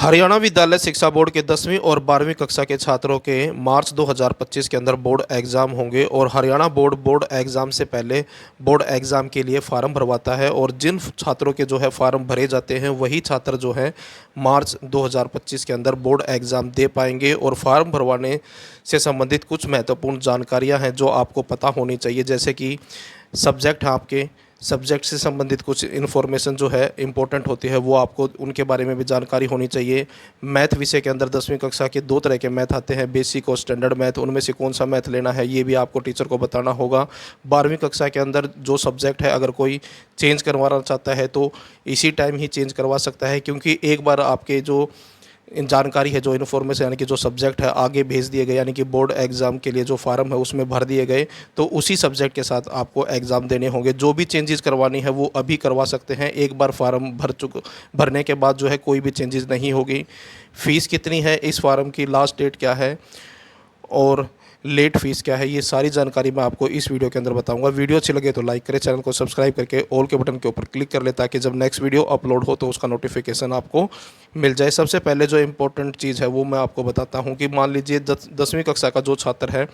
हरियाणा विद्यालय शिक्षा बोर्ड के 10वीं और 12वीं कक्षा के छात्रों के मार्च 2025 के अंदर बोर्ड एग्ज़ाम होंगे और हरियाणा बोर्ड एग्ज़ाम से पहले बोर्ड एग्ज़ाम के लिए फ़ार्म भरवाता है और जिन छात्रों के जो है फ़ार्म भरे जाते हैं वही छात्र जो है मार्च 2025 के अंदर बोर्ड एग्ज़ाम दे पाएंगे। और फार्म भरवाने से संबंधित कुछ महत्वपूर्ण जानकारियाँ हैं जो आपको पता होनी चाहिए, जैसे कि सब्जेक्ट हैं आपके, सब्जेक्ट से संबंधित कुछ इन्फॉर्मेशन जो है इम्पोर्टेंट होती है वो आपको उनके बारे में भी जानकारी होनी चाहिए। मैथ विषय के अंदर 10वीं कक्षा के 2 तरह के मैथ आते हैं, बेसिक और स्टैंडर्ड मैथ, उनमें से कौन सा मैथ लेना है ये भी आपको टीचर को बताना होगा। 12वीं कक्षा के अंदर जो सब्जेक्ट है अगर कोई चेंज करवाना चाहता है तो इसी टाइम ही चेंज करवा सकता है, क्योंकि एक बार आपके जो जानकारी है, जो इन्फॉर्मेशन यानी कि जो सब्जेक्ट है आगे भेज दिए गए, यानी कि बोर्ड एग्ज़ाम के लिए जो फार्म है उसमें भर दिए गए, तो उसी सब्जेक्ट के साथ आपको एग्ज़ाम देने होंगे। जो भी चेंजेस करवानी है वो अभी करवा सकते हैं, एक बार फार्म भरने के बाद जो है कोई भी चेंजेस नहीं होगी। फ़ीस कितनी है, इस फार्म की लास्ट डेट क्या है और लेट फीस क्या है, ये सारी जानकारी मैं आपको इस वीडियो के अंदर बताऊंगा। वीडियो अच्छी लगे तो लाइक करें, चैनल को सब्सक्राइब करके ऑल के बटन के ऊपर क्लिक कर ले ताकि जब नेक्स्ट वीडियो अपलोड हो तो उसका नोटिफिकेशन आपको मिल जाए। सबसे पहले जो इम्पोर्टेंट चीज़ है वो मैं आपको बताता हूँ कि मान लीजिए 10वीं कक्षा का जो छात्र है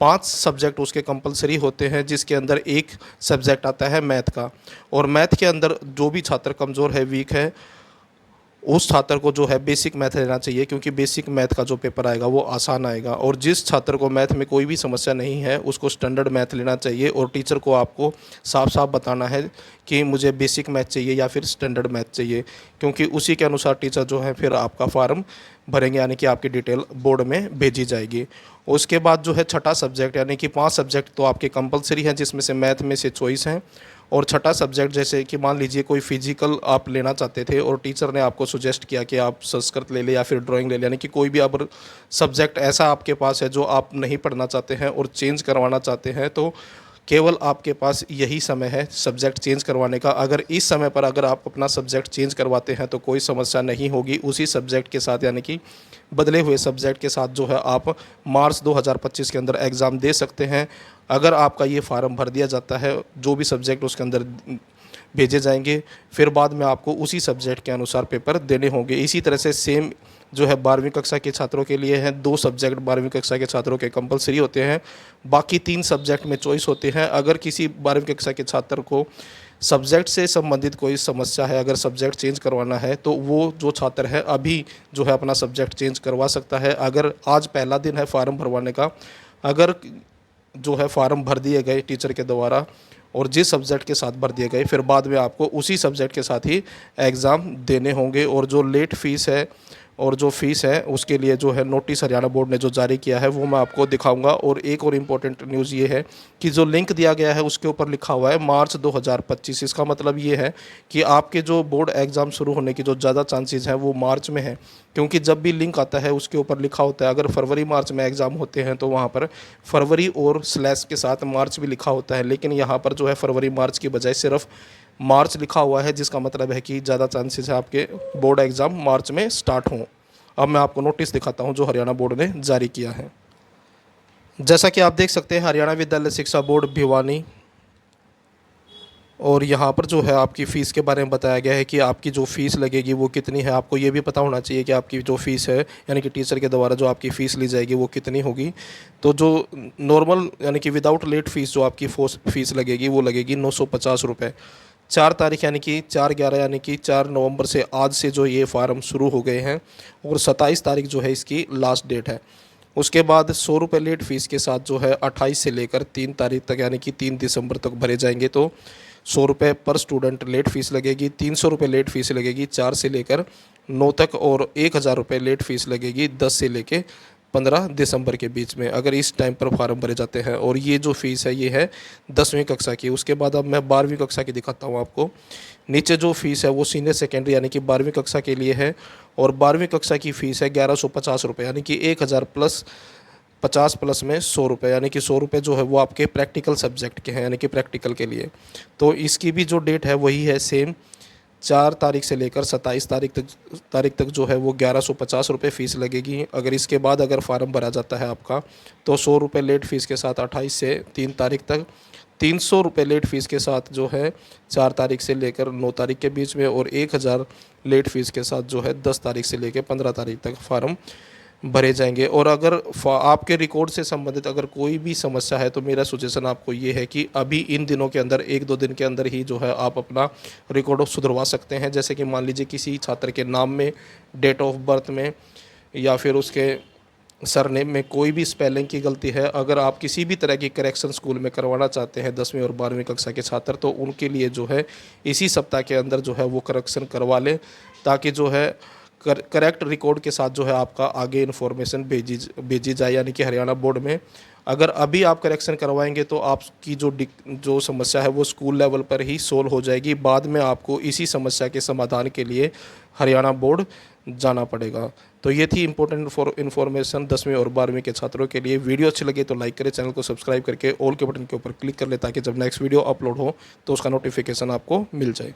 5 सब्जेक्ट उसके कंपलसरी होते हैं, जिसके अंदर एक सब्जेक्ट आता है मैथ का। और मैथ के अंदर जो भी छात्र कमज़ोर है, वीक है, उस छात्र को जो है बेसिक मैथ लेना चाहिए, क्योंकि बेसिक मैथ का जो पेपर आएगा वो आसान आएगा। और जिस छात्र को मैथ में कोई भी समस्या नहीं है उसको स्टैंडर्ड मैथ लेना चाहिए और टीचर को आपको साफ साफ बताना है कि मुझे बेसिक मैथ चाहिए या फिर स्टैंडर्ड मैथ चाहिए, क्योंकि उसी के अनुसार टीचर जो है फिर आपका फार्म भरेंगे, यानी कि आपकी डिटेल बोर्ड में भेजी जाएगी। उसके बाद जो है छठा सब्जेक्ट, यानी कि 5 सब्जेक्ट तो आपके कंपलसरी हैं जिसमें से मैथ में से चॉइस हैं। और छठा सब्जेक्ट जैसे कि मान लीजिए कोई फिजिकल आप लेना चाहते थे और टीचर ने आपको सुजेस्ट किया कि आप संस्कृत ले लें या फिर ड्राइंग ले लें, यानी कि कोई भी अब सब्जेक्ट ऐसा आपके पास है जो आप नहीं पढ़ना चाहते हैं और चेंज करवाना चाहते हैं, तो केवल आपके पास यही समय है सब्जेक्ट चेंज करवाने का। अगर इस समय पर अगर आप अपना सब्जेक्ट चेंज करवाते हैं तो कोई समस्या नहीं होगी, उसी सब्जेक्ट के साथ यानी कि बदले हुए सब्जेक्ट के साथ जो है आप मार्च 2025 के अंदर एग्ज़ाम दे सकते हैं। अगर आपका ये फार्म भर दिया जाता है, जो भी सब्जेक्ट उसके अंदर भेजे जाएंगे, फिर बाद में आपको उसी सब्जेक्ट के अनुसार पेपर देने होंगे। इसी तरह से सेम जो है 12वीं कक्षा के छात्रों के लिए है, 2 सब्जेक्ट 12वीं कक्षा के छात्रों के कंपलसरी होते हैं, बाकी 3 सब्जेक्ट में चॉइस होते हैं। अगर किसी 12वीं कक्षा के छात्र को सब्जेक्ट से संबंधित कोई समस्या है, अगर सब्जेक्ट चेंज करवाना है, तो वो जो छात्र है अभी जो है अपना सब्जेक्ट चेंज करवा सकता है। अगर आज पहला दिन है फार्म भरवाने का, अगर जो है फार्म भर दिए गए टीचर के द्वारा और जिस सब्जेक्ट के साथ भर दिए गए, फिर बाद में आपको उसी सब्जेक्ट के साथ ही एग्ज़ाम देने होंगे। और जो लेट फीस है और जो फ़ीस है उसके लिए जो है नोटिस हरियाणा बोर्ड ने जो जारी किया है वो मैं आपको दिखाऊंगा। और एक और इम्पोर्टेंट न्यूज़ ये है कि जो लिंक दिया गया है उसके ऊपर लिखा हुआ है मार्च 2025। इसका मतलब ये है कि आपके जो बोर्ड एग्ज़ाम शुरू होने की जो ज़्यादा चांसेस हैं वो मार्च में है, क्योंकि जब भी लिंक आता है उसके ऊपर लिखा होता है, अगर फरवरी मार्च में एग्ज़ाम होते हैं तो वहाँ पर फरवरी और स्लैश के साथ मार्च भी लिखा होता है, लेकिन यहाँ पर जो है फरवरी मार्च की बजाय सिर्फ मार्च लिखा हुआ है, जिसका मतलब है कि ज़्यादा चांसेस है आपके बोर्ड एग्ज़ाम मार्च में स्टार्ट हों। अब मैं आपको नोटिस दिखाता हूं जो हरियाणा बोर्ड ने जारी किया है। जैसा कि आप देख सकते हैं हरियाणा विद्यालय शिक्षा बोर्ड भिवानी, और यहाँ पर जो है आपकी फ़ीस के बारे में बताया गया है कि आपकी जो फ़ीस लगेगी वो कितनी है। आपको ये भी पता होना चाहिए कि आपकी जो फ़ीस है यानी कि टीचर के द्वारा जो आपकी फ़ीस ली जाएगी वो कितनी होगी। तो जो नॉर्मल यानी कि विदाउट लेट फ़ीस जो आपकी फ़ीस लगेगी वो लगेगी 950 रुपये। 4 तारीख यानी कि 4/11 यानी कि 4 नवंबर से आज से जो ये फार्म शुरू हो गए हैं और 27 तारीख जो है इसकी लास्ट डेट है। उसके बाद 100 रुपये लेट फ़ीस के साथ जो है 28 से लेकर 3 तारीख तक यानी कि 3 दिसंबर तक भरे जाएंगे, तो 100 रुपये पर स्टूडेंट लेट फ़ीस लगेगी। 300 रुपये लेट फ़ीस लगेगी 4 से लेकर 9 तक, और 1000 रुपये लेट फ़ीस लगेगी 10 से लेकर 15 दिसंबर के बीच में, अगर इस टाइम पर फार्म भरे जाते हैं। और ये जो फ़ीस है ये है 10वीं कक्षा की। उसके बाद अब मैं 12वीं कक्षा की दिखाता हूँ आपको। नीचे जो फ़ीस है वो सीनियर सेकेंडरी यानी कि 12वीं कक्षा के लिए है, और 12वीं कक्षा की फ़ीस है 1150 रुपये, यानी कि 1000 प्लस 50 प्लस में 100 रुपये, यानी कि 100 रुपये जो है वो आपके प्रैक्टिकल सब्जेक्ट के हैं, यानी कि प्रैक्टिकल के लिए। तो इसकी भी जो डेट है वही है सेम, 4 तारीख से लेकर 27 तारीख तक जो है वो 1150 रुपये फ़ीस लगेगी। अगर इसके बाद अगर फार्म भरा जाता है आपका तो 100 रुपये लेट फ़ीस के साथ 28 से 3 तारीख तक ₹300 लेट फ़ीस के साथ जो है 4 तारीख से लेकर 9 तारीख के बीच में, और 1000 लेट फ़ीस के साथ जो है 10 तारीख से लेकर 15 तारीख तक फ़ार्म भरे जाएंगे। और अगर आपके रिकॉर्ड से संबंधित अगर कोई भी समस्या है तो मेरा सजेशन आपको ये है कि अभी इन दिनों के अंदर 1-2 दिन के अंदर ही जो है आप अपना रिकॉर्ड सुधरवा सकते हैं। जैसे कि मान लीजिए किसी छात्र के नाम में, डेट ऑफ बर्थ में, या फिर उसके सरनेम में कोई भी स्पेलिंग की गलती है, अगर आप किसी भी तरह की करेक्शन स्कूल में करवाना चाहते हैं 10वीं और 12वीं कक्षा के छात्र, तो उनके लिए जो है इसी सप्ताह के अंदर जो है वो करेक्शन करवा लें, ताकि जो है करेक्ट रिकॉर्ड के साथ जो है आपका आगे इन्फॉर्मेशन भेजी जाए, यानी कि हरियाणा बोर्ड में। अगर अभी आप करेक्शन करवाएंगे तो आपकी जो समस्या है वो स्कूल लेवल पर ही सोल्व हो जाएगी। बाद में आपको इसी समस्या के समाधान के लिए हरियाणा बोर्ड जाना पड़ेगा। तो ये थी इम्पोर्टेंट इन्फॉर्मेशन 10वीं और 12वीं के छात्रों के लिए। वीडियो अच्छी लगे तो लाइक करें, चैनल को सब्सक्राइब करके ऑल के बटन के ऊपर क्लिक कर लें, ताकि जब नेक्स्ट वीडियो अपलोड हो तो उसका नोटिफिकेशन आपको मिल जाए।